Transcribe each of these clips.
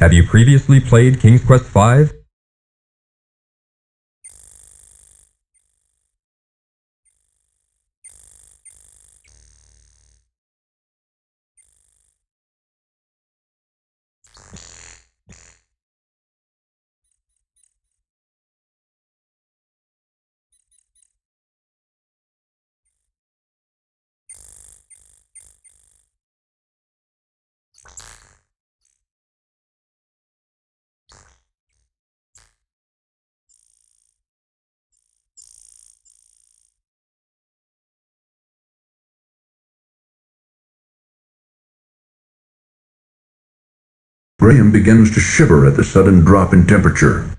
Have you previously played King's Quest V? Graham begins to shiver at the sudden drop in temperature.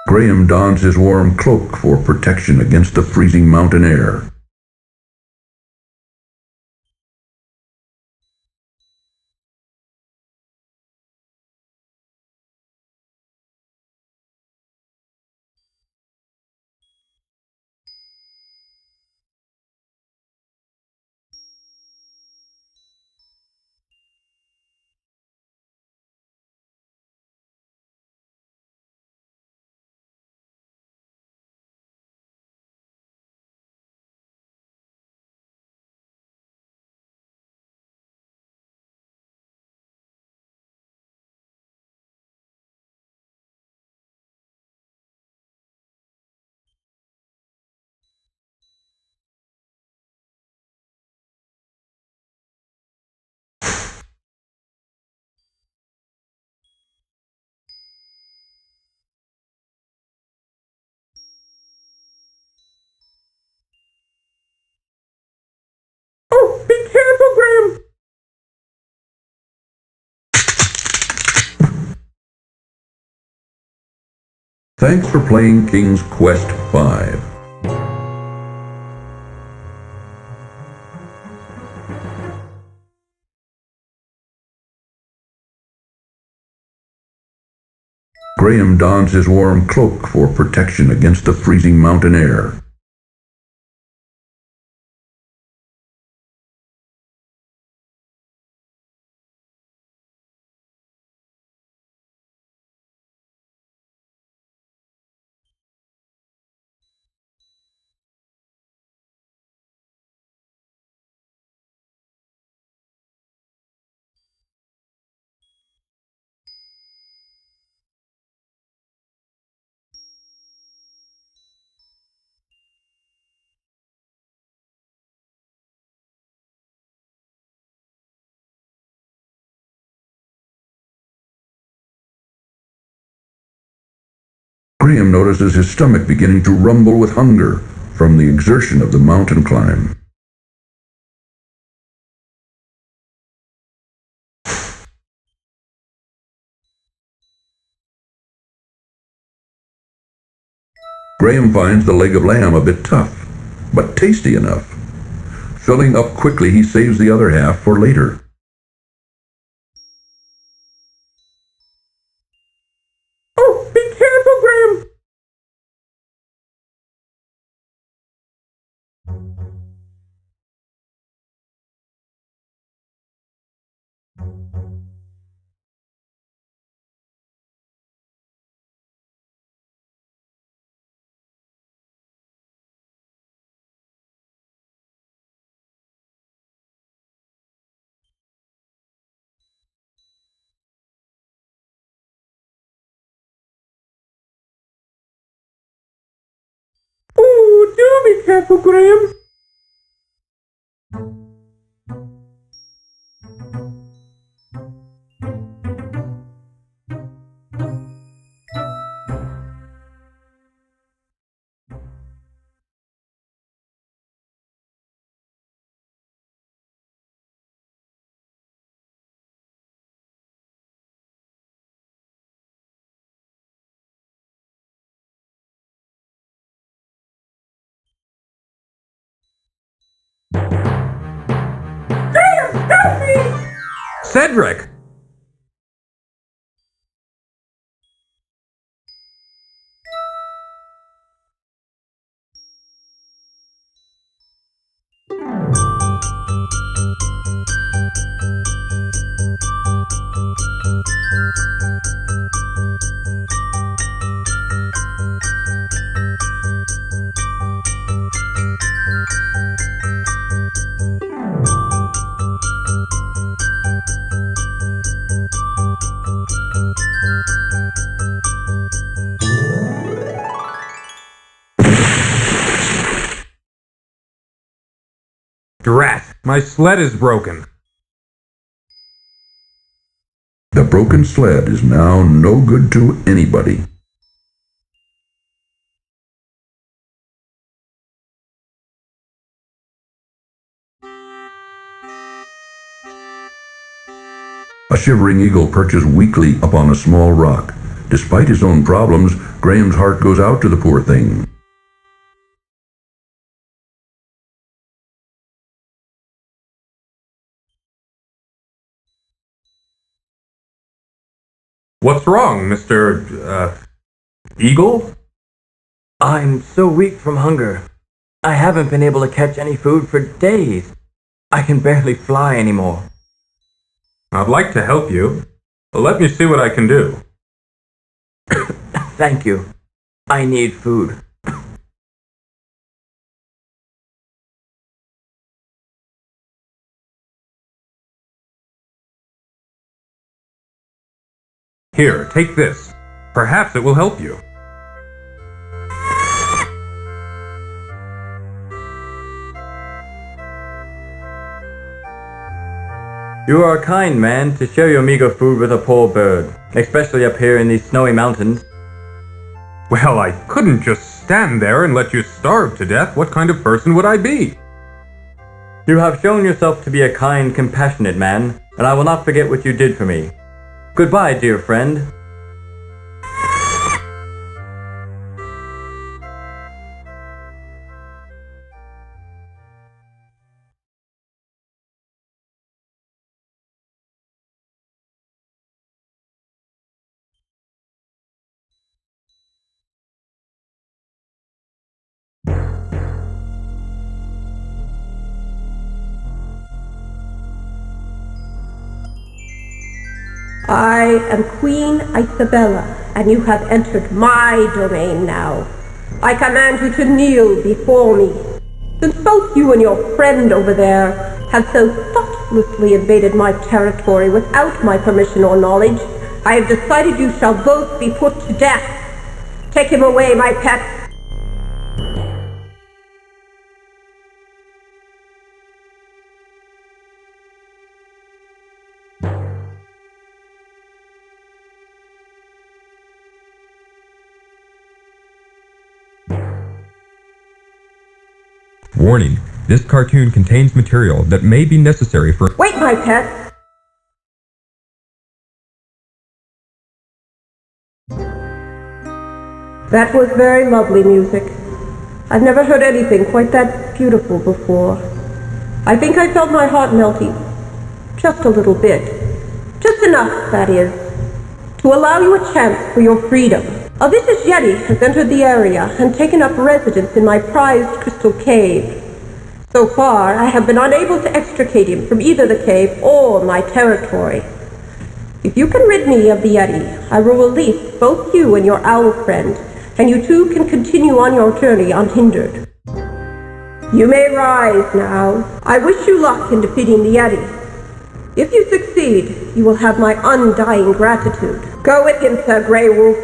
Graham dons his warm cloak for protection against the freezing mountain air. Oh, be careful, Graham! Thanks for playing King's Quest V. Graham dons his warm cloak for protection against the freezing mountain air. Graham notices his stomach beginning to rumble with hunger from the exertion of the mountain climb. Graham finds the leg of lamb a bit tough, but tasty enough. Filling up quickly, he saves the other half for later. Oh, be careful, Graham! Ooh, do be careful, Graham! Graham, help me! Cedric! Drat, my sled is broken. The broken sled is now no good to anybody. A shivering eagle perches weakly upon a small rock. Despite his own problems, Graham's heart goes out to the poor thing. What's wrong, Mr. Eagle? I'm so weak from hunger. I haven't been able to catch any food for days. I can barely fly anymore. I'd like to help you. Let me see what I can do. Thank you. I need food. Here, take this. Perhaps it will help you. You are a kind man to share your meager food with a poor bird, especially up here in these snowy mountains. Well, I couldn't just stand there and let you starve to death. What kind of person would I be? You have shown yourself to be a kind, compassionate man, and I will not forget what you did for me. Goodbye, dear friend. I am Queen Isabella, and you have entered my domain now. I command you to kneel before me. Since both you and your friend over there have so thoughtlessly invaded my territory without my permission or knowledge, I have decided you shall both be put to death. Take him away, my pet. Warning, this cartoon contains material that may be necessary for— Wait, my pet. That was very lovely music. I've never heard anything quite that beautiful before. I think I felt my heart melting. Just a little bit. Just enough, that is, to allow you a chance for your freedom. A vicious Yeti has entered the area and taken up residence in my prized crystal cave. So far, I have been unable to extricate him from either the cave or my territory. If you can rid me of the Yeti, I will release both you and your owl friend, and you two can continue on your journey unhindered. You may rise now. I wish you luck in defeating the Yeti. If you succeed, you will have my undying gratitude. Go with him, Sir Grey Wolf.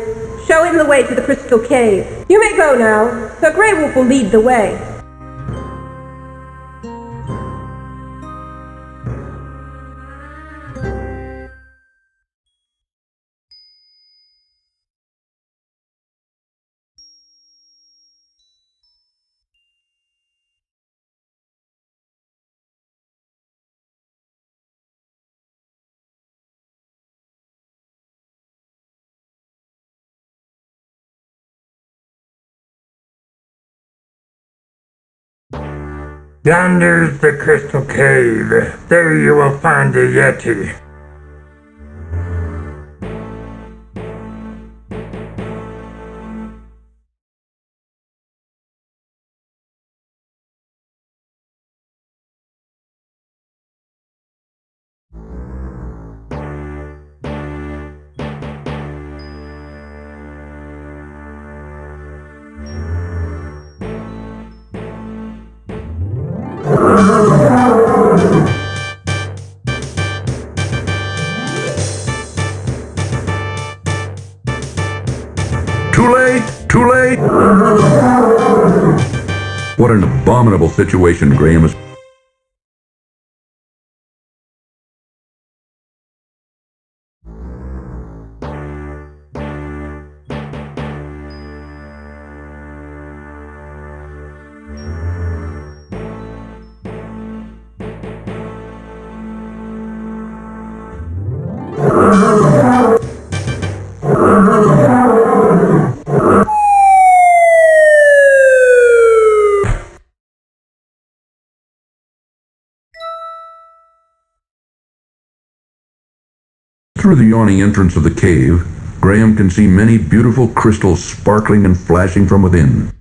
Show him the way to the Crystal Cave. You may go now. Sir Grey Wolf will lead the way. Yonder's the Crystal Cave. There you will find the Yeti. Too late! Too late! What an abominable situation Graham is Through the yawning entrance of the cave, Graham can see many beautiful crystals sparkling and flashing from within.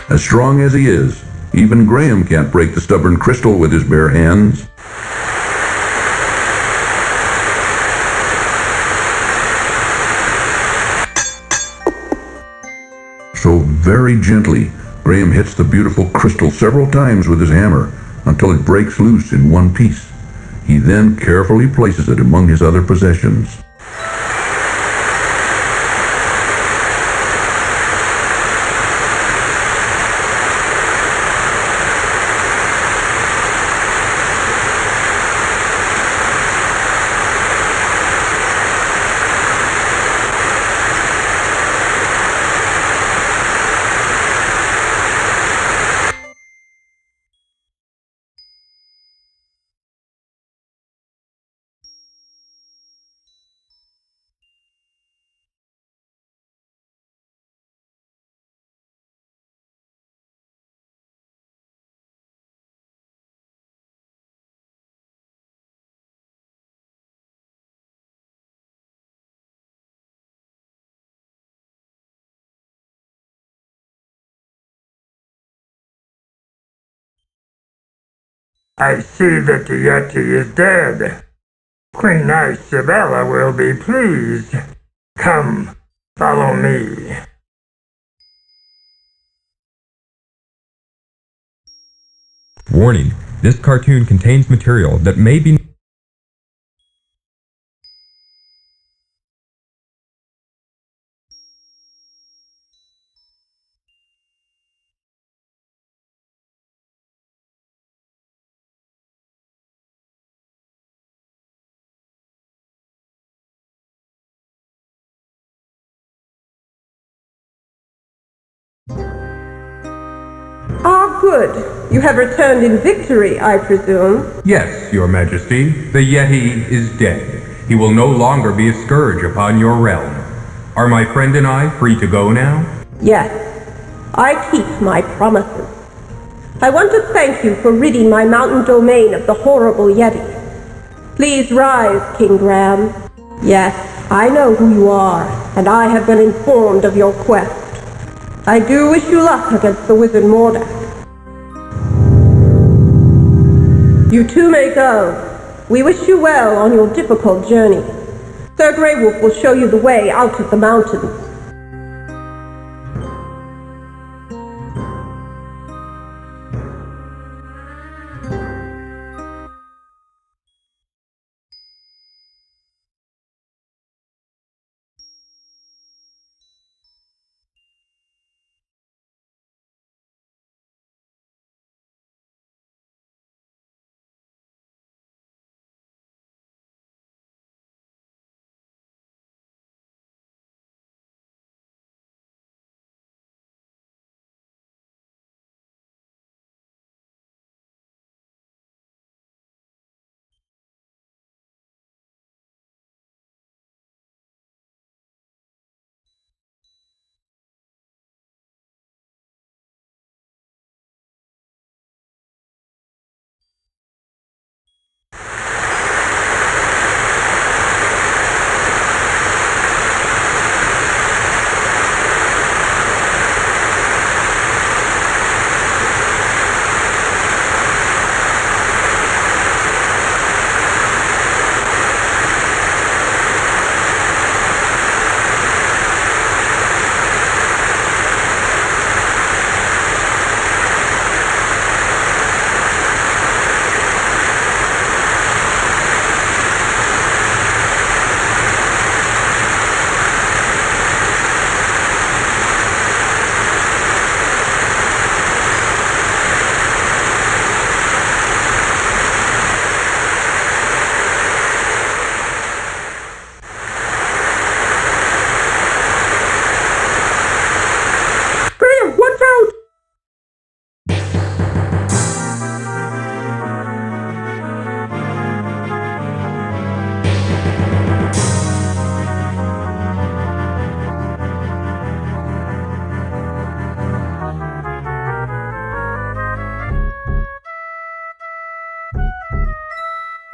As strong as he is, even Graham can't break the stubborn crystal with his bare hands. So very gently, Graham hits the beautiful crystal several times with his hammer until it breaks loose in one piece. He then carefully places it among his other possessions. I see that the Yeti is dead. Queen Isabella will be pleased. Come, follow me. Warning, this cartoon contains material that may be Ah, good. You have returned in victory, I presume. Yes, Your Majesty, the Yeti is dead. He will no longer be a scourge upon your realm. Are my friend and I free to go now? Yes, I keep my promises. I want to thank you for ridding my mountain domain of the horrible Yeti. Please rise, King Graham. Yes, I know who you are, and I have been informed of your quest. I do wish you luck against the wizard Mordak. You two may go. We wish you well on your difficult journey. Sir Greywolf will show you the way out of the mountains.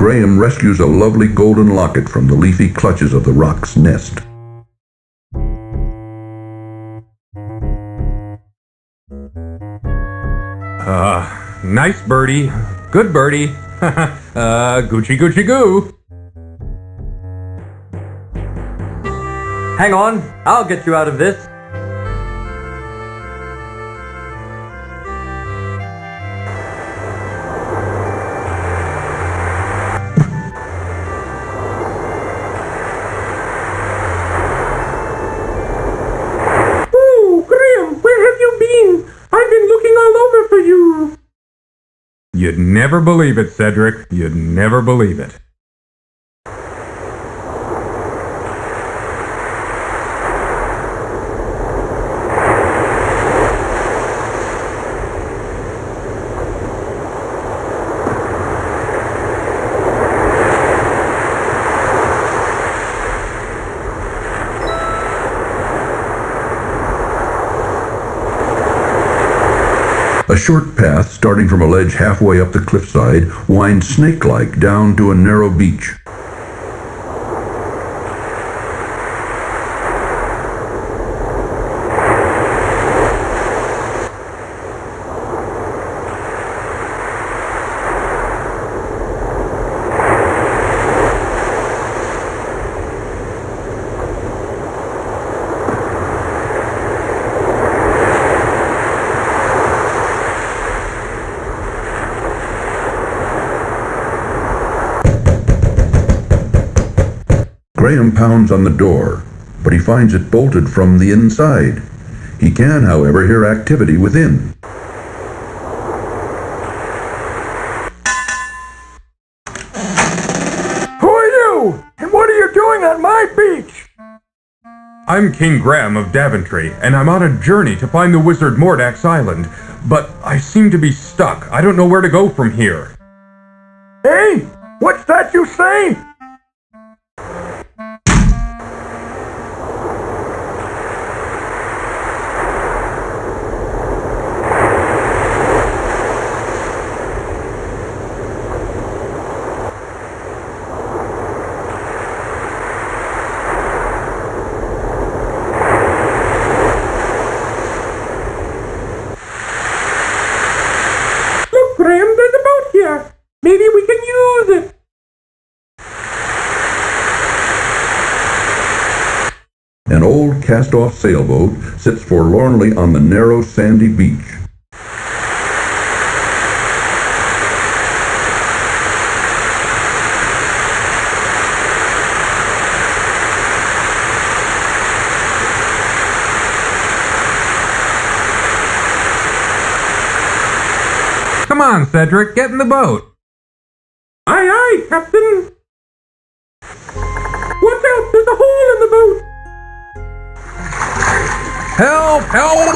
Graham rescues a lovely golden locket from the leafy clutches of the roc's nest. Nice birdie. Good birdie. Gucci Gucci Goo. Hang on, I'll get you out of this. Oh, Graham, where have you been? I've been looking all over for you. You'd never believe it, Cedric. You'd never believe it. A short path starting from a ledge halfway up the cliffside winds snake-like down to a narrow beach. Graham pounds on the door, but he finds it bolted from the inside. He can, however, hear activity within. Who are you? And what are you doing on my beach? I'm King Graham of Daventry, and I'm on a journey to find the wizard Mordax Island, but I seem to be stuck. I don't know where to go from here. Hey, what's that you say? Graham, there's a boat here. Maybe we can use it. An old cast-off sailboat sits forlornly on the narrow sandy beach. Come on, Cedric, get in the boat. Aye, aye, Captain. Watch out, there's a hole in the boat. Help! Help!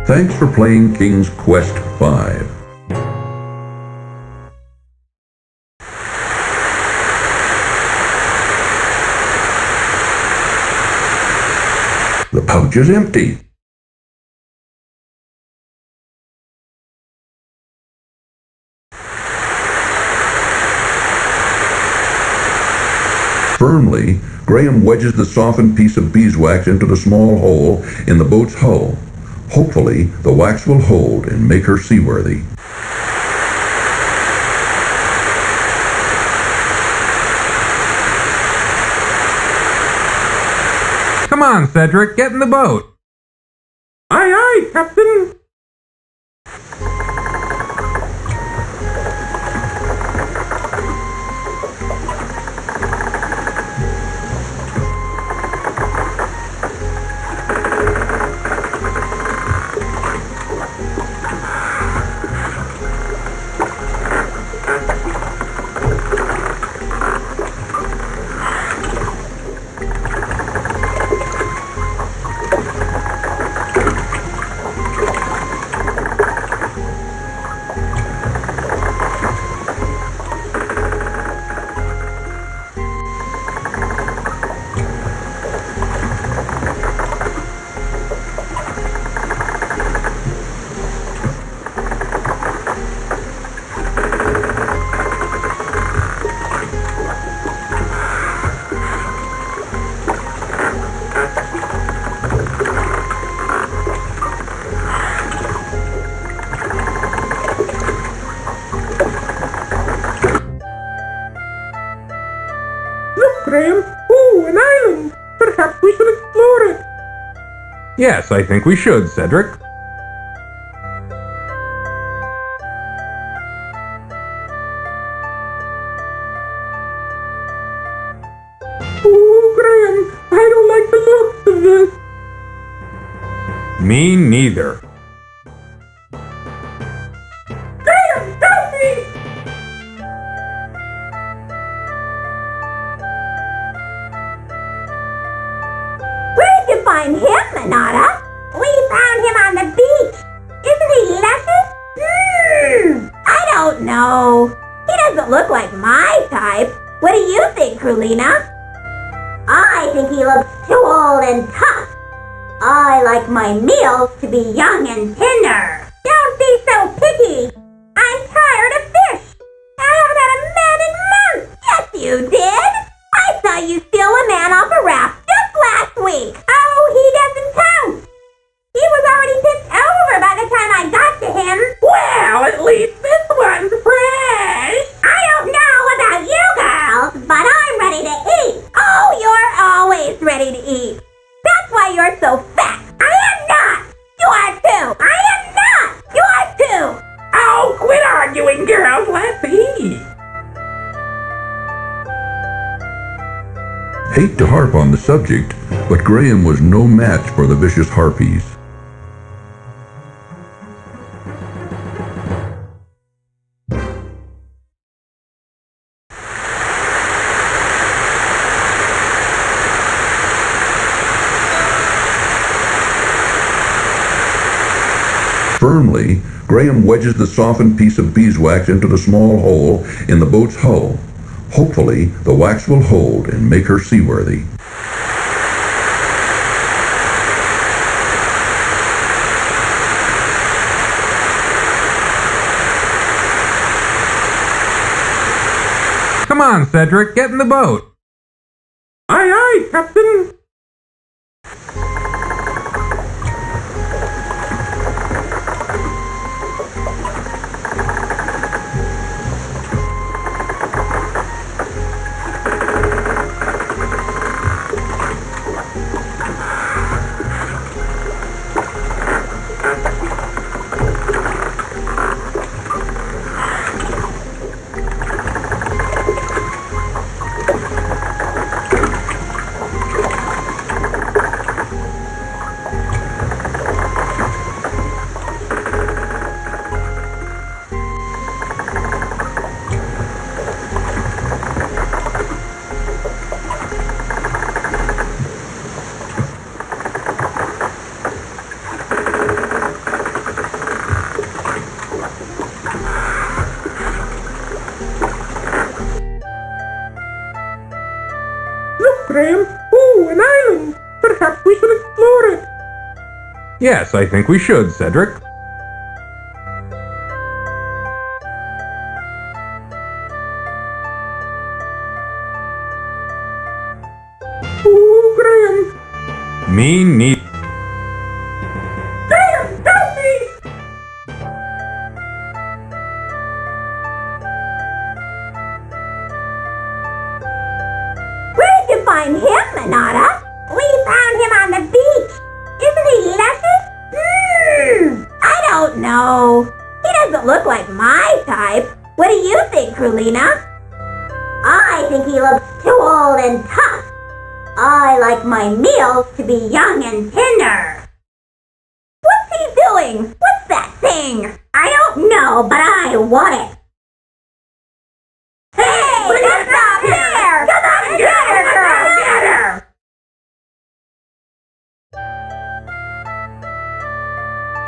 Thanks for playing King's Quest V. The pouch is empty. Firmly, Graham wedges the softened piece of beeswax into the small hole in the boat's hull. Hopefully, the wax will hold and make her seaworthy. Come on, Cedric, get in the boat. Aye, aye, Captain. Graham. Oh, an island. Perhaps we should explore it. Yes, I think we should, Cedric. Oh, Graham, I don't like the looks of this. Me neither. Graham, help me! Where'd you find him, Manada? We found him on the beach. Isn't he luscious? I don't know. He doesn't look like my type. What do you think, Krulina? I think he looks too old and tough. I like my meals to be young and tender. Don't be so picky. I'm tired of fish. I haven't had a man in months. Yes, you did. I saw you steal a man off a raft just last week. Oh, he doesn't count. He was already tipped over by the time I got to him. Well, at least this one's fresh. I don't know about you girls, but I'm ready to eat. Oh, you're always ready to eat. That's why you're so fat. I am not. You are too. I am not. You are too. Oh, quit arguing, girls. Let's eat. Hate to harp on the subject, but Graham was no match for the vicious harpies. Firmly, Graham wedges the softened piece of beeswax into the small hole in the boat's hull. Hopefully, the wax will hold and make her seaworthy. Come on, Cedric, get in the boat. Aye, aye, Captain. Look, Graham. Oh, an island. Perhaps we should explore it. Yes, I think we should, Cedric. Oh, Graham. Me neither. Graham, help me! Where'd you find him, Manada? We found him on the beach. Isn't he luscious? I don't know. He doesn't look like my type. What do you think, Krulina? I think he looks too old and tough. I like my meals to be young and tender. What's he doing? What's that thing? I don't know, but I want it. Hey, let's stop here! Come on and get her, girl! Get her!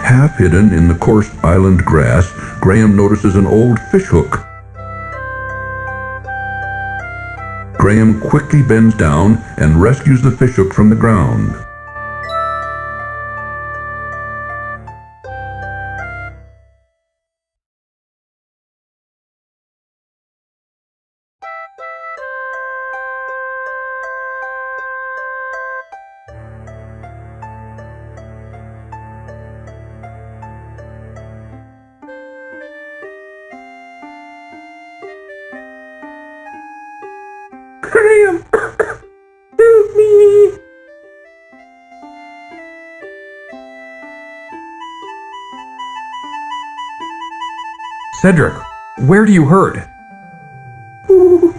Half hidden in the coarse island grass, Graham notices an old fishhook. Graham quickly bends down and rescues the fishhook from the ground. Graham, Cedric, where do you hurt?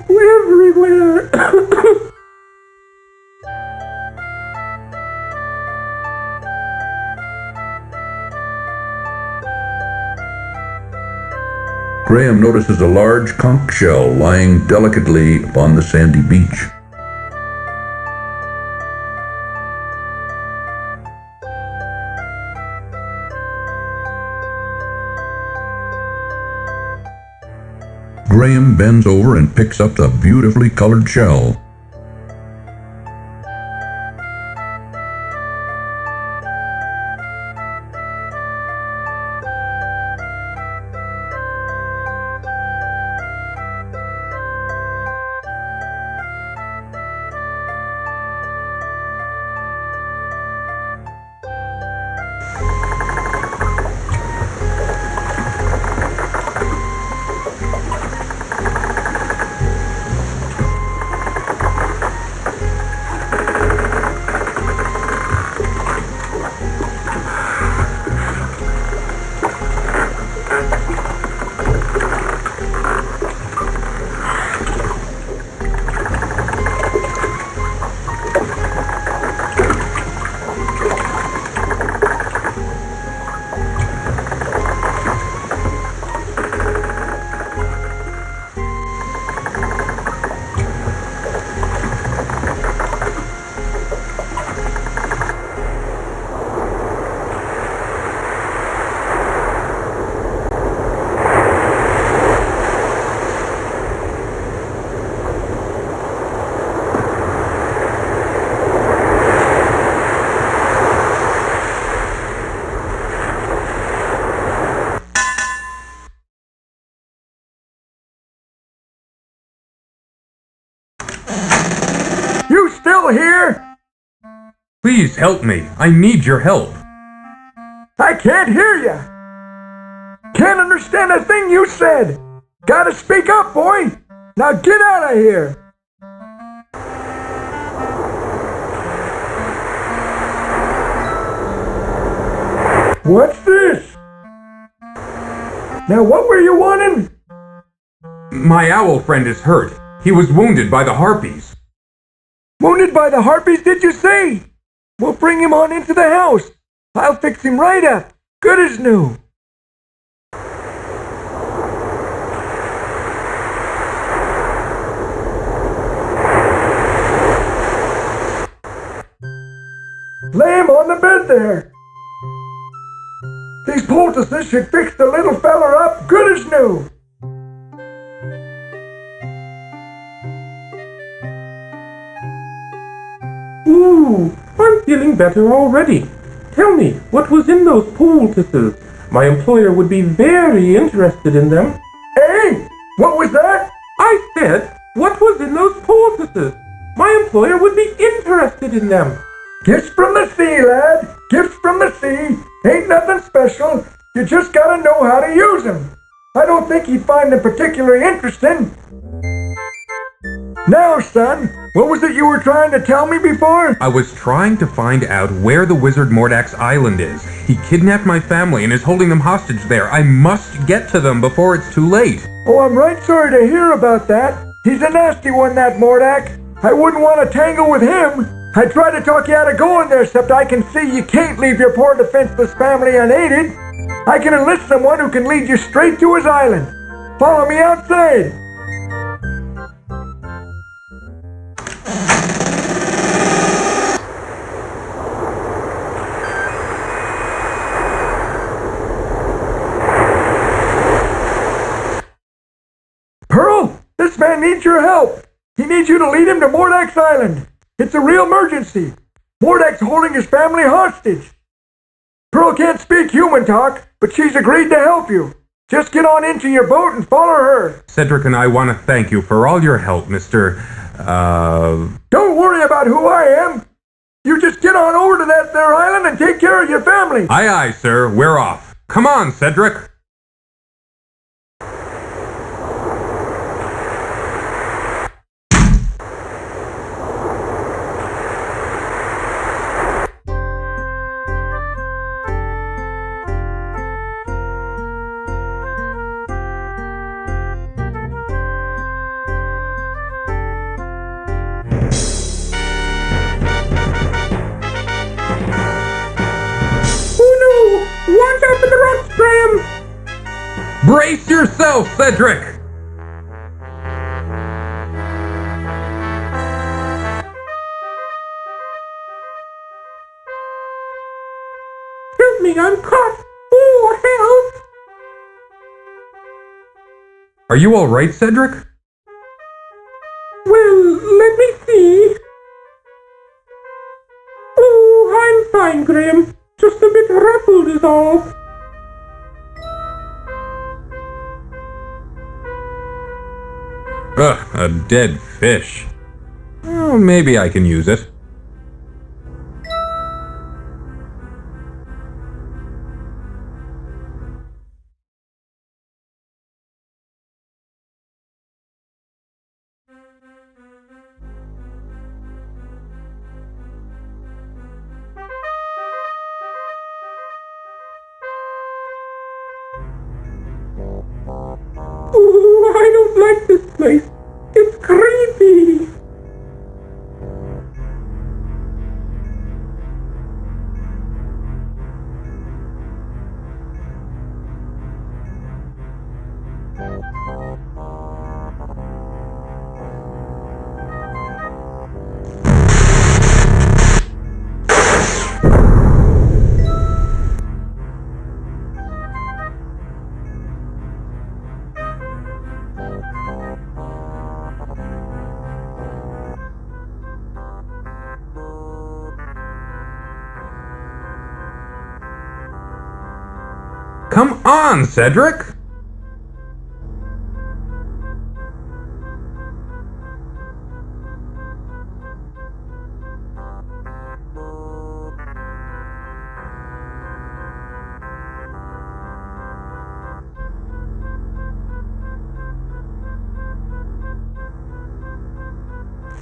Everywhere. Graham notices a large conch shell lying delicately upon the sandy beach. Graham bends over and picks up the beautifully colored shell. You still here? Please help me. I need your help. I can't hear ya. Can't understand a thing you said. Gotta speak up, boy. Now get out of here. What's this? Now what were you wanting? My owl friend is hurt. He was wounded by the harpies. Wounded by the harpies, did you say? We'll bring him on into the house. I'll fix him right up. Good as new. Lay him on the bed there. These poultices should fix the little feller up good as new. Ooh, I'm feeling better already. Tell me, what was in those poultices? My employer would be very interested in them. Hey, what was that? I said, what was in those poultices? My employer would be interested in them. Gifts from the sea, lad. Gifts from the sea. Ain't nothing special. You just gotta know how to use them. I don't think he'd find them particularly interesting. Now, son, what was it you were trying to tell me before? I was trying to find out where the Wizard Mordak's island is. He kidnapped my family and is holding them hostage there. I must get to them before it's too late. Oh, I'm right sorry to hear about that. He's a nasty one, that Mordak. I wouldn't want to tangle with him. I tried to talk you out of going there, except I can see you can't leave your poor defenseless family unaided. I can enlist someone who can lead you straight to his island. Follow me outside. Pearl, this man needs your help. He needs you to lead him to Mordak's island. It's a real emergency. Mordak's holding his family hostage. Pearl can't speak human talk, but she's agreed to help you. Just get on into your boat and follow her. Cedric and I want to thank you for all your help, Mr. Don't worry about who I am. You just get on over to that there island and take care of your family. Aye, aye, sir. We're off. Come on, Cedric. Brace yourself, Cedric! Help me, I'm caught! Oh, help! Are you alright, Cedric? Well, let me see. Oh, I'm fine, Graham. Just a bit ruffled is all. Ugh, a dead fish. Oh, maybe I can use it. Oh, I don't like this place. It's creepy. Come on, Cedric!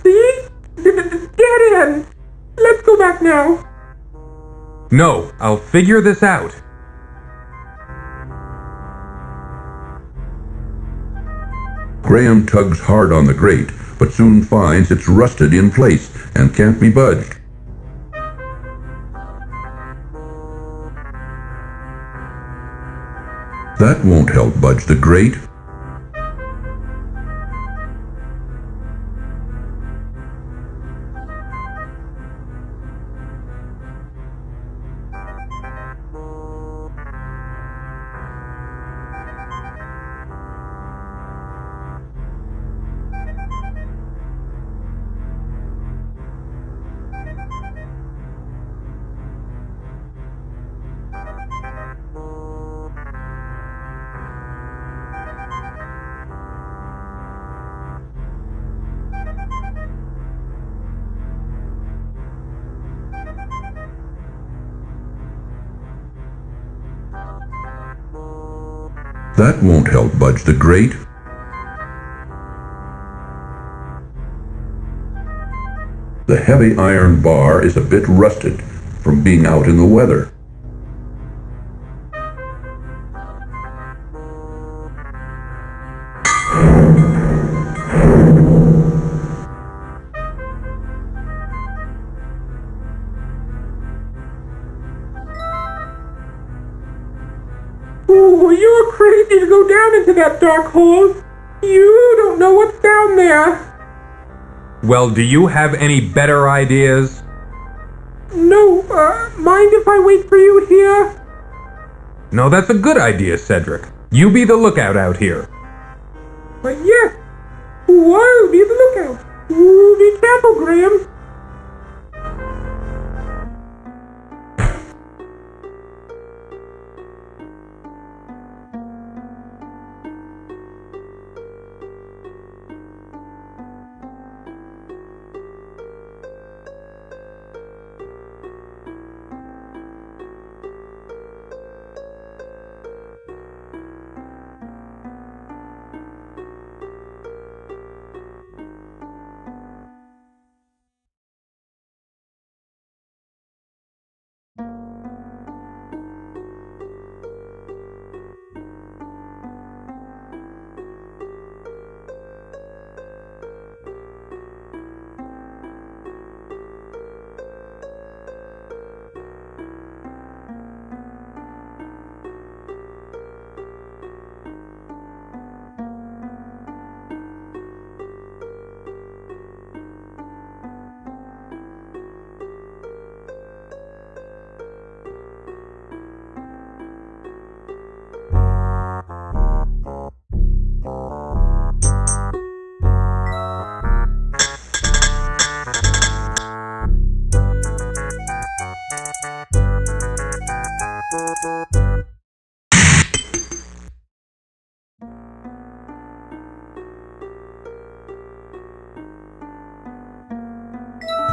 See? Get in. Let's go back now. No, I'll figure this out. Graham tugs hard on the grate, but soon finds it's rusted in place and can't be budged. That won't help budge the grate. That won't help budge the grate. The heavy iron bar is a bit rusted from being out in the weather. Oh, you're crazy to go down into that dark hole. You don't know what's down there. Well, do you have any better ideas? No, mind if I wait for you here? No, that's a good idea, Cedric. You be the lookout out here. Yes. I'll be the lookout. Ooh, be careful, Graham.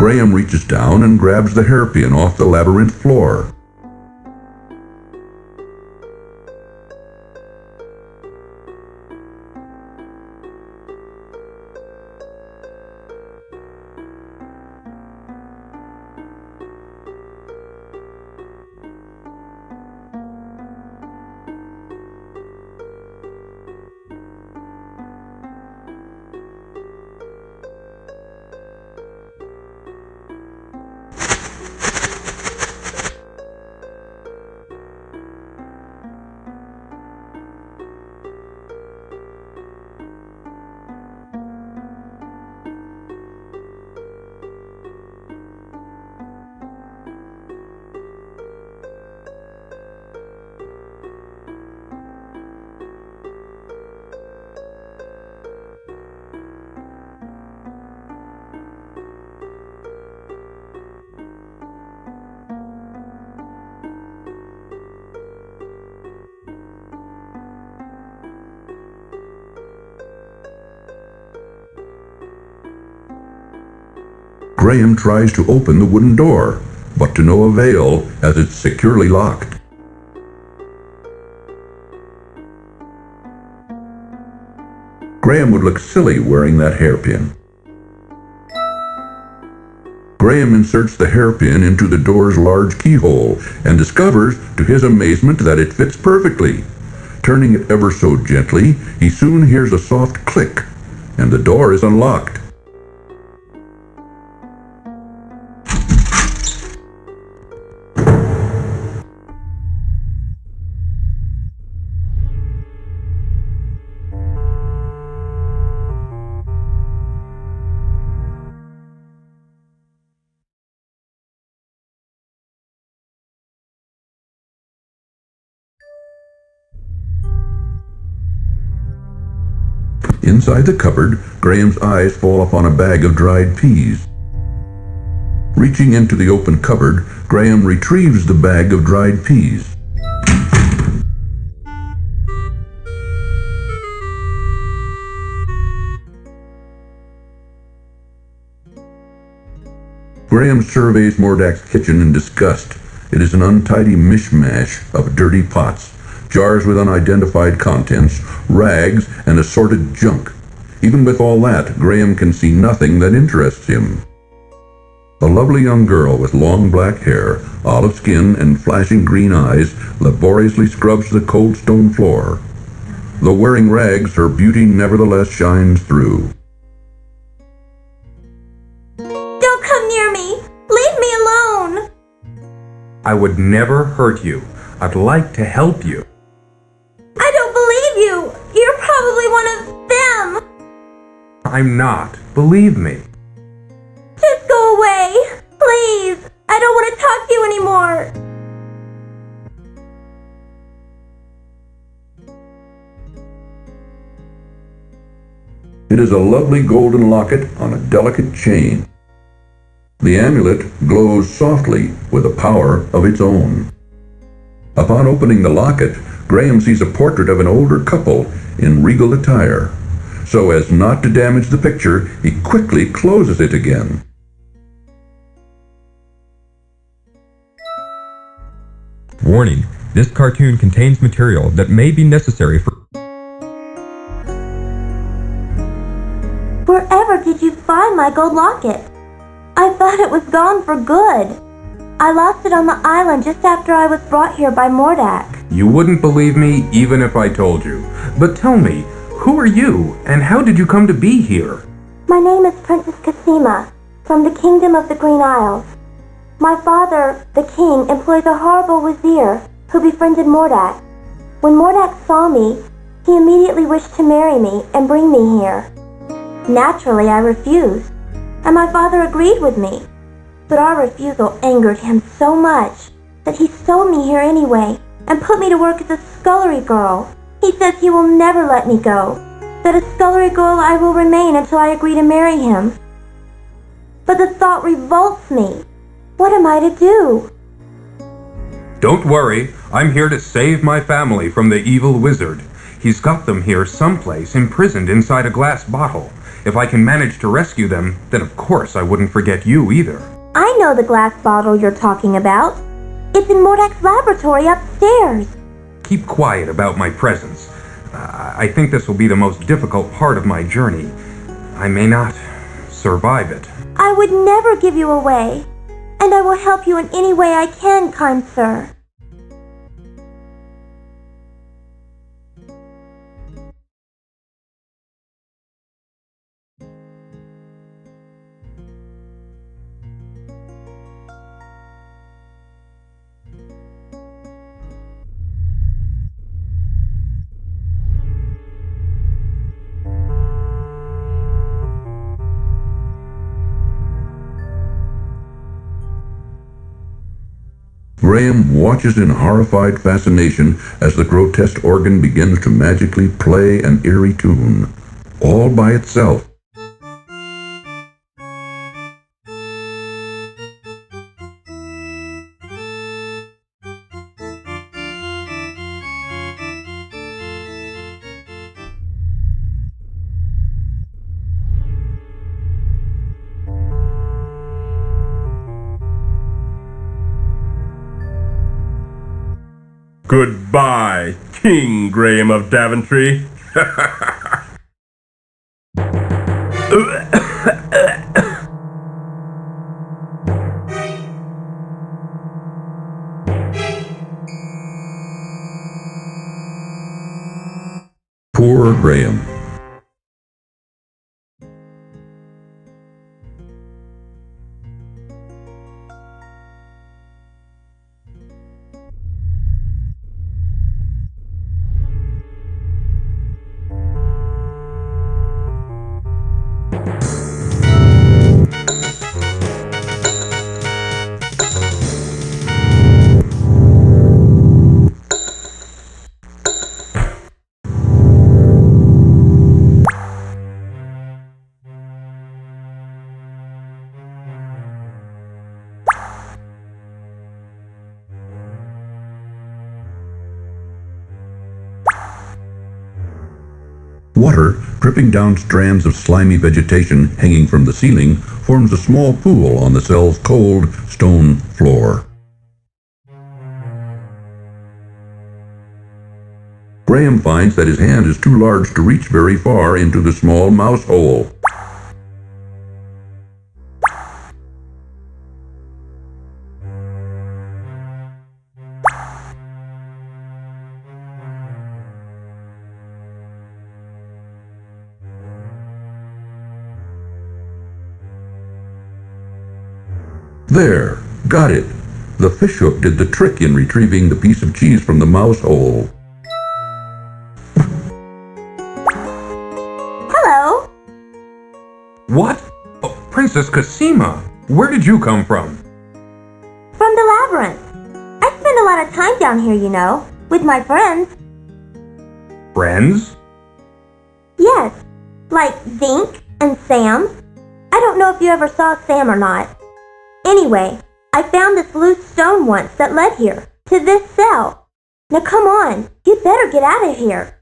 Graham reaches down and grabs the hairpin off the labyrinth floor. Graham tries to open the wooden door, but to no avail as it's securely locked. Graham would look silly wearing that hairpin. Graham inserts the hairpin into the door's large keyhole and discovers, to his amazement, that it fits perfectly. Turning it ever so gently, he soon hears a soft click, and the door is unlocked. Inside the cupboard, Graham's eyes fall upon a bag of dried peas. Reaching into the open cupboard, Graham retrieves the bag of dried peas. Graham surveys Mordak's kitchen in disgust. It is an untidy mishmash of dirty pots, jars with unidentified contents, rags, and assorted junk. Even with all that, Graham can see nothing that interests him. A lovely young girl with long black hair, olive skin, and flashing green eyes laboriously scrubs the cold stone floor. Though wearing rags, her beauty nevertheless shines through. Don't come near me! Leave me alone! I would never hurt you. I'd like to help you. I don't believe you! You're probably one of them! I'm not. Believe me. Just go away! Please! I don't want to talk to you anymore! It is a lovely golden locket on a delicate chain. The amulet glows softly with a power of its own. Upon opening the locket, Graham sees a portrait of an older couple in regal attire. So as not to damage the picture, he quickly closes it again. Warning: this cartoon contains material that may be necessary for... Wherever did you find my gold locket? I thought it was gone for good. I lost it on the island just after I was brought here by Mordak. You wouldn't believe me even if I told you. But tell me, who are you, and how did you come to be here? My name is Princess Cassima, from the Kingdom of the Green Isles. My father, the king, employs a horrible wazir who befriended Mordak. When Mordak saw me, he immediately wished to marry me and bring me here. Naturally, I refused, and my father agreed with me. But our refusal angered him so much that he sold me here anyway and put me to work as a scullery girl. He says he will never let me go, that a scullery girl I will remain until I agree to marry him. But the thought revolts me. What am I to do? Don't worry, I'm here to save my family from the evil wizard. He's got them here someplace imprisoned inside a glass bottle. If I can manage to rescue them, then of course I wouldn't forget you either. I know the glass bottle you're talking about. It's in Mordak's laboratory upstairs. Keep quiet about my presence. I think this will be the most difficult part of my journey. I may not survive it. I would never give you away, and I will help you in any way I can, kind sir. Graham watches in horrified fascination as the grotesque organ begins to magically play an eerie tune, all by itself. Goodbye, King Graham of Daventry. Poor Graham. Water, dripping down strands of slimy vegetation hanging from the ceiling, forms a small pool on the cell's cold stone floor. Graham finds that his hand is too large to reach very far into the small mouse hole. There, got it. The fishhook did the trick in retrieving the piece of cheese from the mouse hole. Hello. What? Oh, Princess Cosima, where did you come from? From the labyrinth. I spend a lot of time down here, you know, with my friends. Friends? Yes, like Zink and Sam. I don't know if you ever saw Sam or not. Anyway, I found this loose stone once that led here, to this cell. Now come on, you'd better get out of here.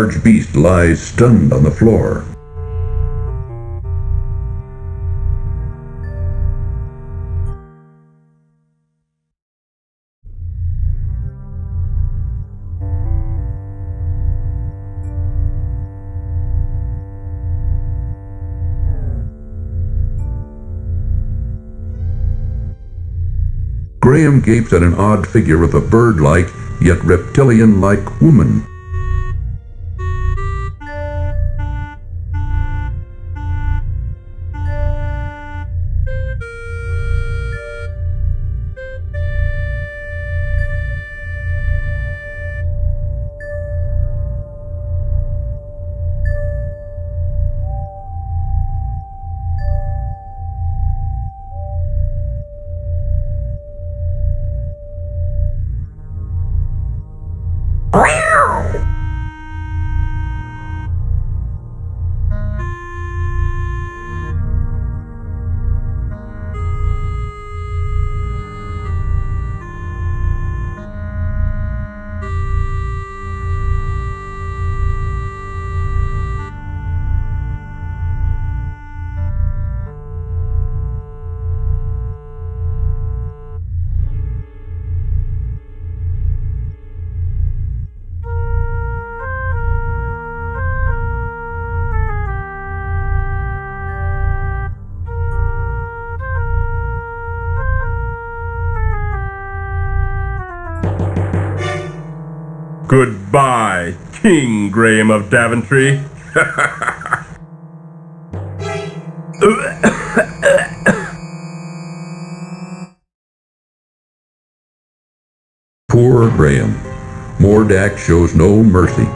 large beast lies stunned on the floor. Graham gapes at an odd figure of a bird-like, yet reptilian-like woman. Goodbye, King Graham of Daventry. Poor Graham. Mordack shows no mercy.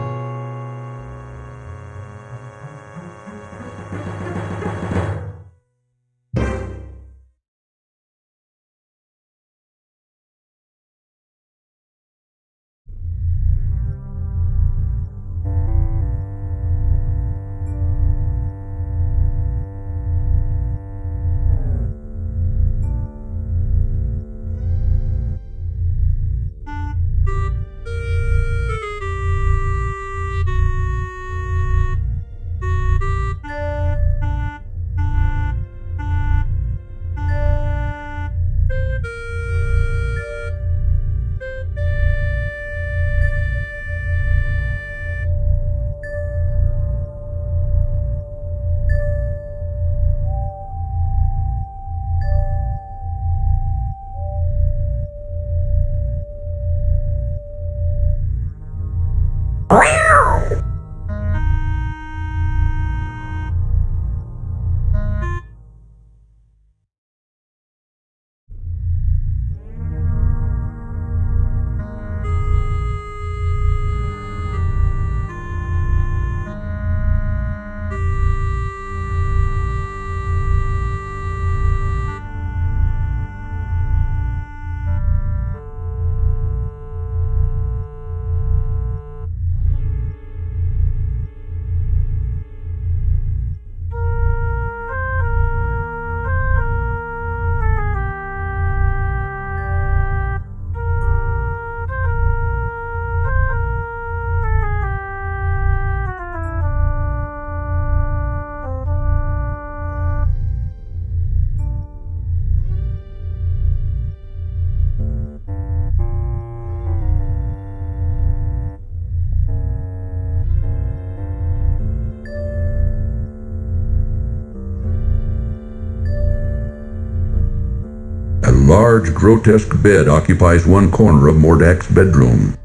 A large, grotesque bed occupies one corner of Mordack's bedroom.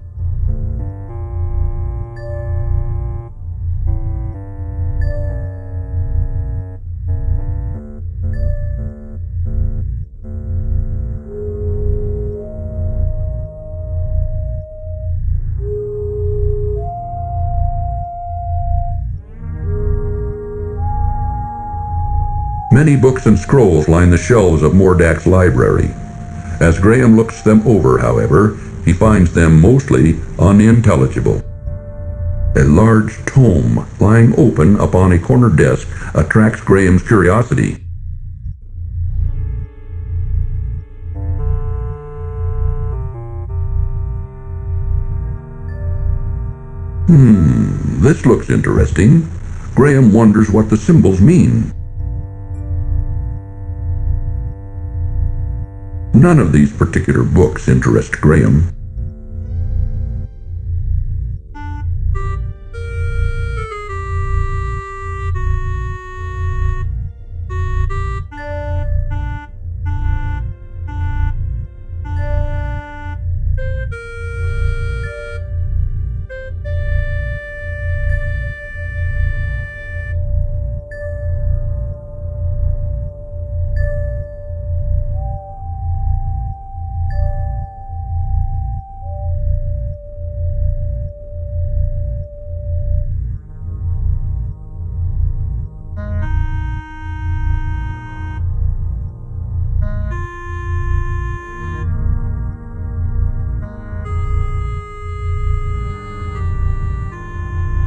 Many books and scrolls line the shelves of Mordack's library. As Graham looks them over, however, he finds them mostly unintelligible. A large tome lying open upon a corner desk attracts Graham's curiosity. This looks interesting. Graham wonders what the symbols mean. None of these particular books interest Graham.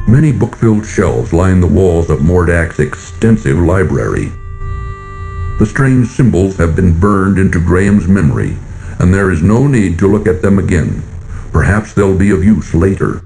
Many book-filled shelves line the walls of Mordak's extensive library. The strange symbols have been burned into Graham's memory, and there is no need to look at them again. Perhaps they'll be of use later.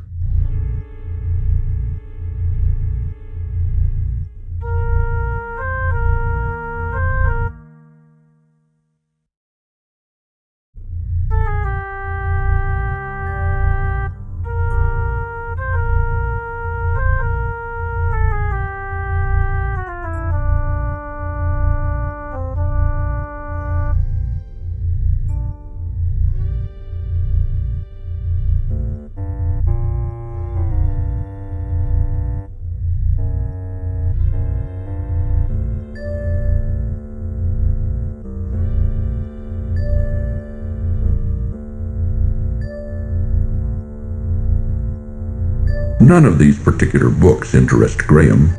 None of these particular books interest Graham.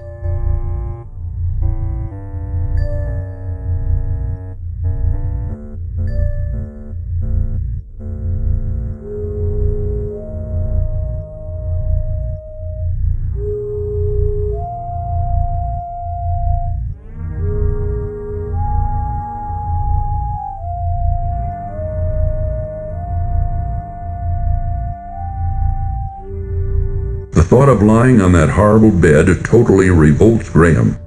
The thought of lying on that horrible bed totally revolts Graham.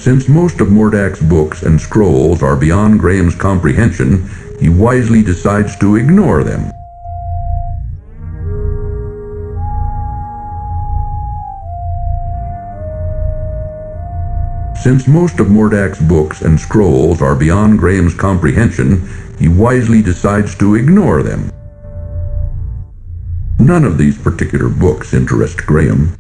Since most of Mordak's books and scrolls are beyond Graham's comprehension, he wisely decides to ignore them. Since most of Mordak's books and scrolls are beyond Graham's comprehension, he wisely decides to ignore them. None of these particular books interest Graham.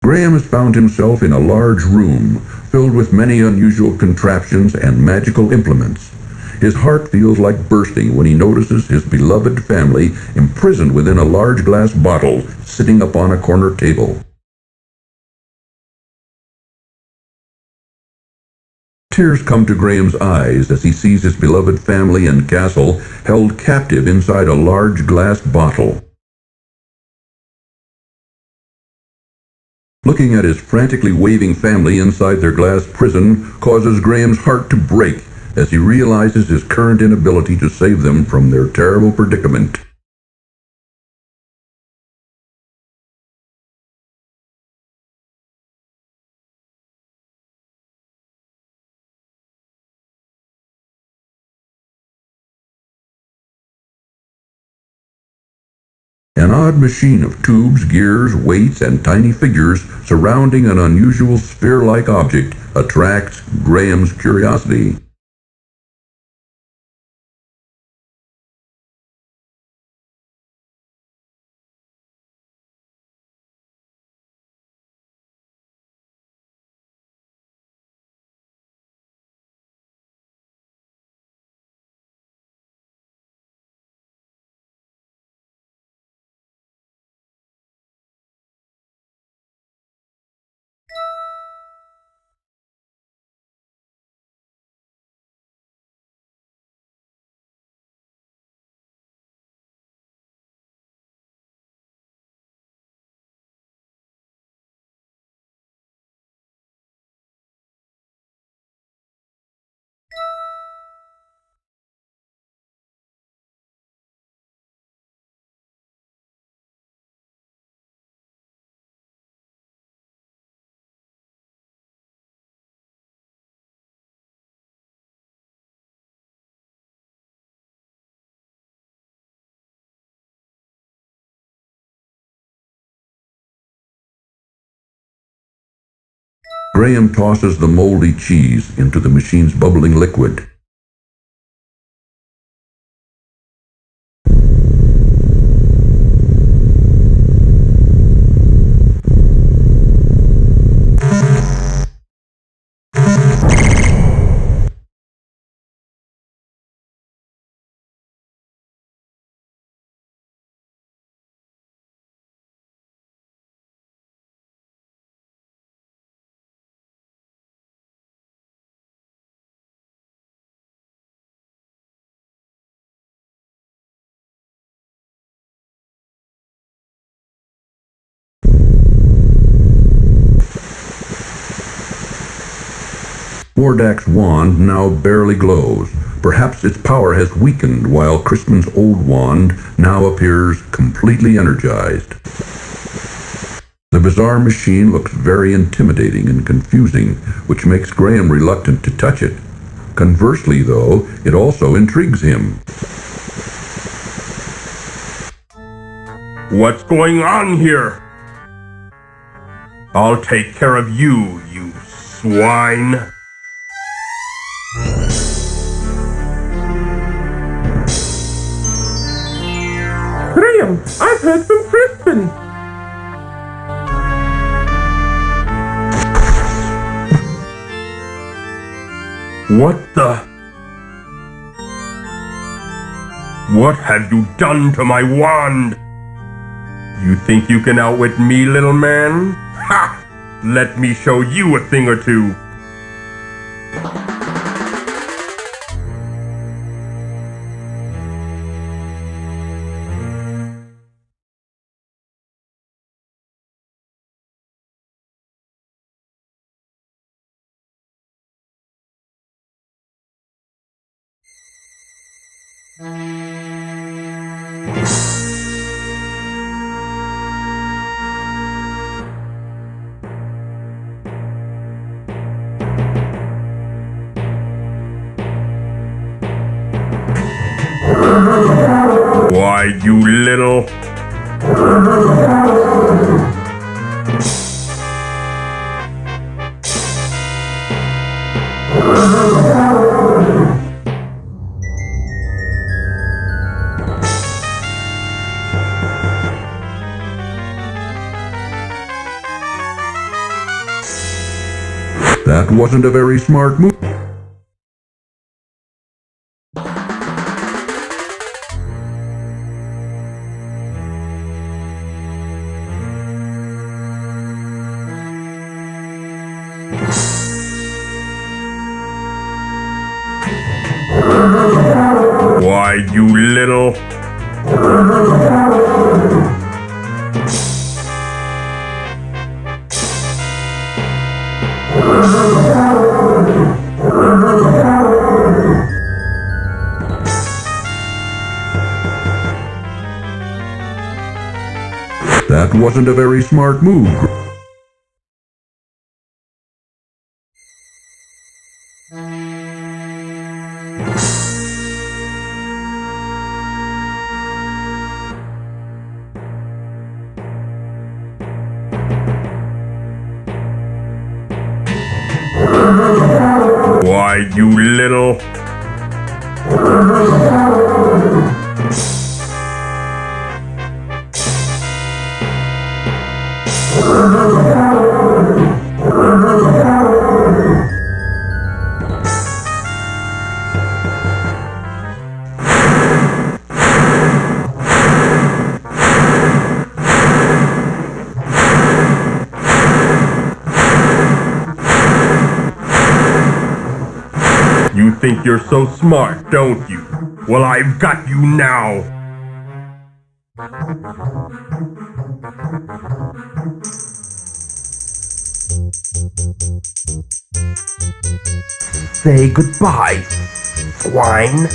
Graham has found himself in a large room filled with many unusual contraptions and magical implements. His heart feels like bursting when he notices his beloved family imprisoned within a large glass bottle sitting upon a corner table. Tears come to Graham's eyes as he sees his beloved family and castle held captive inside a large glass bottle. Looking at his frantically waving family inside their glass prison causes Graham's heart to break as he realizes his current inability to save them from their terrible predicament. An odd machine of tubes, gears, weights, and tiny figures surrounding an unusual sphere-like object attracts Graham's curiosity. Graham tosses the moldy cheese into the machine's bubbling liquid. Mordak's wand now barely glows. Perhaps its power has weakened while Crispin's old wand now appears completely energized. The bizarre machine looks very intimidating and confusing, which makes Graham reluctant to touch it. Conversely, though, it also intrigues him. What's going on here? I'll take care of you, you swine. Graham, I've heard from Crispin. What the? What have you done to my wand? You think you can outwit me, little man? Ha! Let me show you a thing or two. Why, you little... That wasn't a very smart move. Why, you little... That wasn't a very smart move. Why, you little... You think you're so smart, don't you? Well, I've got you now. Say goodbye, swine.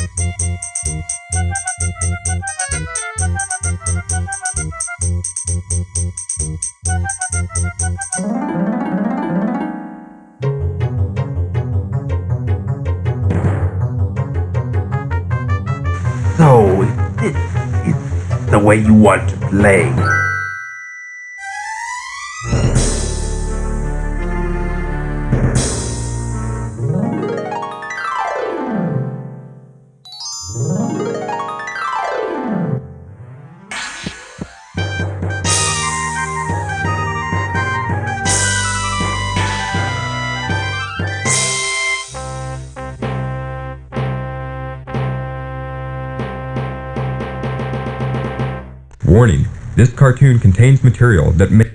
So, this is the way you want to play. Warning, this cartoon contains material that may...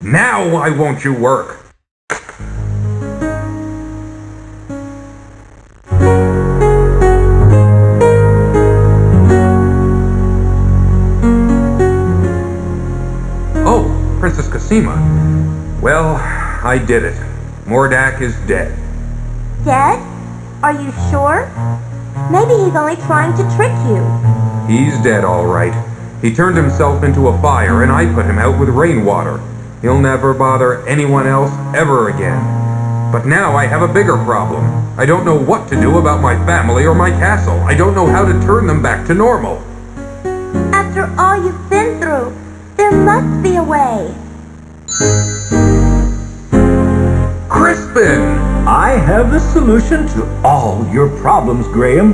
Now why won't you work? Oh, Princess Cosima. Well, I did it. Mordak is dead. Dead? Are you sure? Maybe he's only trying to trick you. He's dead, all right. He turned himself into a fire, and I put him out with rainwater. He'll never bother anyone else ever again. But now I have a bigger problem. I don't know what to do about my family or my castle. I don't know how to turn them back to normal. After all you've been through, there must be a way. Crispin! I have the solution to all your problems, Graham.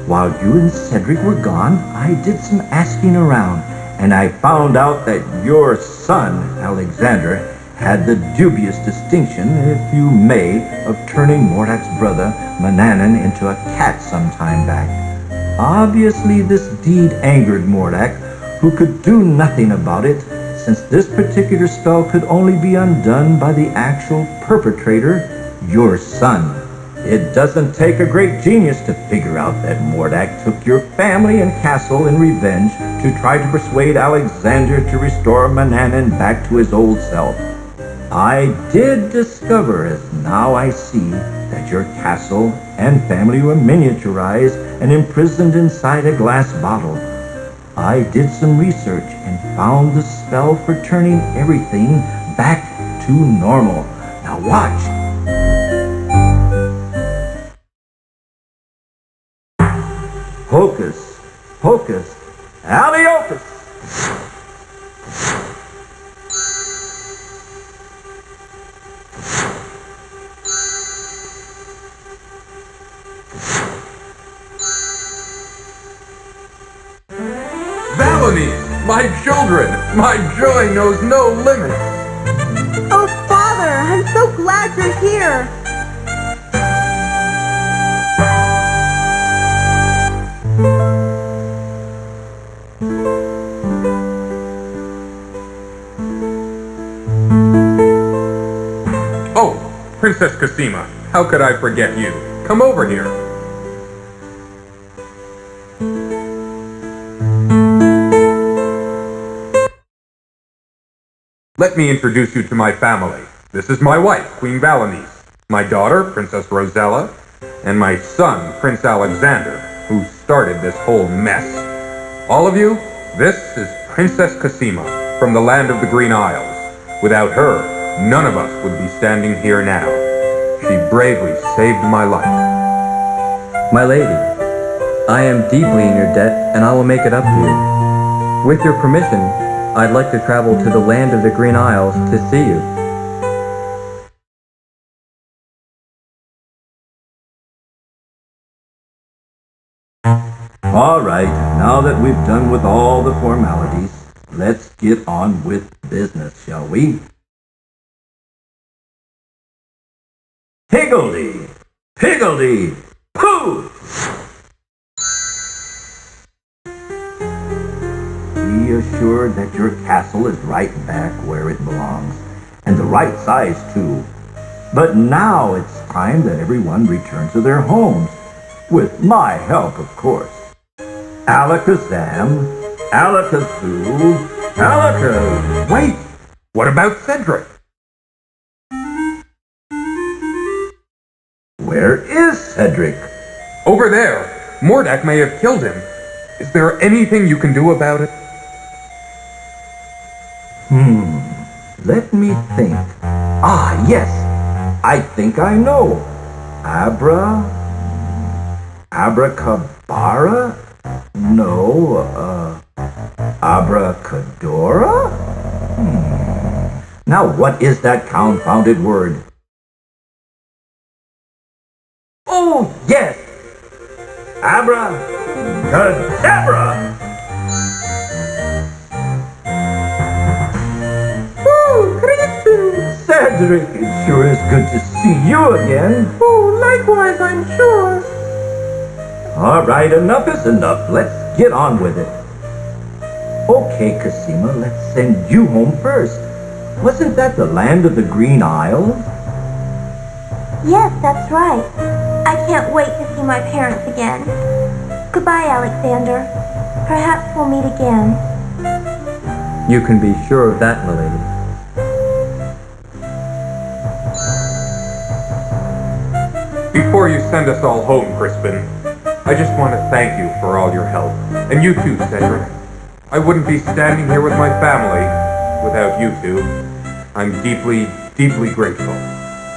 While you and Cedric were gone, I did some asking around, and I found out that your son, Alexander, had the dubious distinction, if you may, of turning Mordak's brother, Mananan, into a cat some time back. Obviously, this deed angered Mordak, who could do nothing about it, since this particular spell could only be undone by the actual perpetrator, your son. It doesn't take a great genius to figure out that Mordak took your family and castle in revenge to try to persuade Alexander to restore Mananan back to his old self. I did discover, as now I see, that your castle and family were miniaturized and imprisoned inside a glass bottle. I did some research and found the spell for turning everything back to normal. Now watch. Hocus Pocus Aliokus! Valanies! My children! My joy knows no limit! Oh, Father, I'm so glad you're here. Oh, Princess Cosima, how could I forget you? Come over here. Let me introduce you to my family. This is my wife, Queen Valanice, my daughter, Princess Rosella, and my son, Prince Alexander, who started this whole mess. All of you, this is Princess Cosima from the land of the Green Isles. Without her, none of us would be standing here now. She bravely saved my life. My lady, I am deeply in your debt, and I will make it up to you. With your permission, I'd like to travel to the land of the Green Isles to see you. All right, now that we've done with all the formalities, let's get on with business, shall we? Higgledy! Higgledy! Pooh! Be assured that your castle is right back where it belongs, and the right size too. But now it's time that everyone returns to their homes, with my help, of course. Alakazam, Alakazoo, Alakaz... Wait! What about Cedric? Where is Cedric? Over there. Mordak may have killed him. Is there anything you can do about it? Let me think. Ah, yes. I think I know. Abracabara? No, Abracadora? Now what is that confounded word? Oh, yes! Abracadabra! Cedric, it sure is good to see you again. Oh, likewise, I'm sure. All right, enough is enough. Let's get on with it. Okay, Cosima, let's send you home first. Wasn't that the land of the Green Isle? Yes, that's right. I can't wait to see my parents again. Goodbye, Alexander. Perhaps we'll meet again. You can be sure of that, milady. Before you send us all home, Crispin, I just want to thank you for all your help. And you too, Cedric. I wouldn't be standing here with my family without you two. I'm deeply, deeply grateful.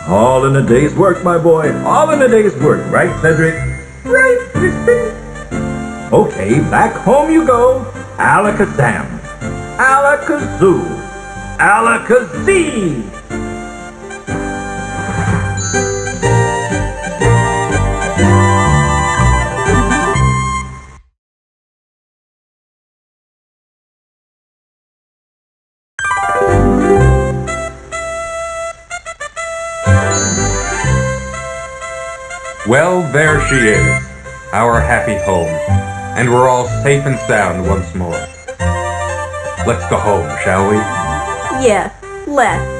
All in a day's work, my boy. All in a day's work, right, Cedric? Right, Crispin. Okay, back home you go. Alakazam. Alakazoo. Alakazee. Well, there she is, our happy home, and we're all safe and sound once more. Let's go home, shall we? Yes, let's.